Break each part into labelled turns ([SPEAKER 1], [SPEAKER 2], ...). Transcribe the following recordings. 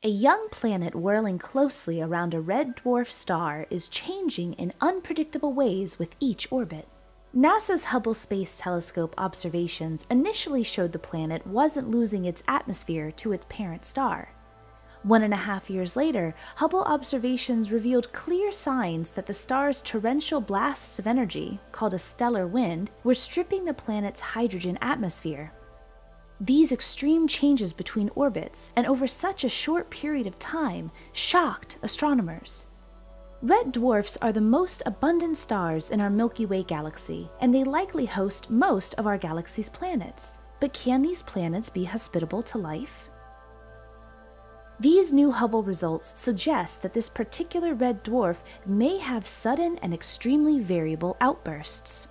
[SPEAKER 1] A young planet whirling closely around a red dwarf star is changing in unpredictable ways with each orbit. NASA's Hubble Space Telescope observations initially showed the planet wasn't losing its atmosphere to its parent star. 1.5 years later, Hubble observations revealed clear signs that the star's torrential blasts of energy, called a stellar wind, were stripping the planet's hydrogen atmosphere. These extreme changes between orbits and over such a short period of time shocked astronomers. Red dwarfs are the most abundant stars in our Milky Way galaxy, and they likely host most of our galaxy's planets. But can these planets be hospitable to life? These new Hubble results suggest that this particular red dwarf may have sudden and extremely variable outbursts.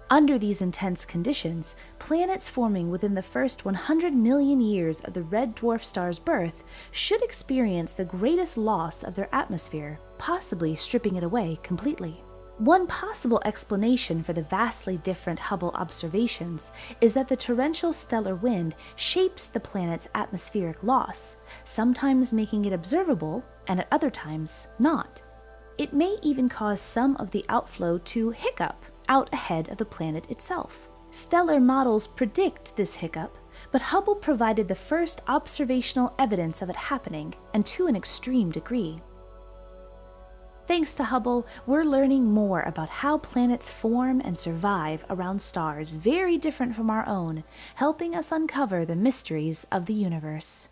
[SPEAKER 1] Under these intense conditions, planets forming within the first 100 million years of the red dwarf star's birth should experience the greatest loss of their atmosphere, possibly stripping it away completely. One possible explanation for the vastly different Hubble observations is that the torrential stellar wind shapes the planet's atmospheric loss, sometimes making it observable and at other times not. It may even cause some of the outflow to hiccup out ahead of the planet itself. Stellar models predict this hiccup, but Hubble provided the first observational evidence of it happening, and to an extreme degree. Thanks to Hubble, we're learning more about how planets form and survive around stars very different from our own, helping us uncover the mysteries of the universe.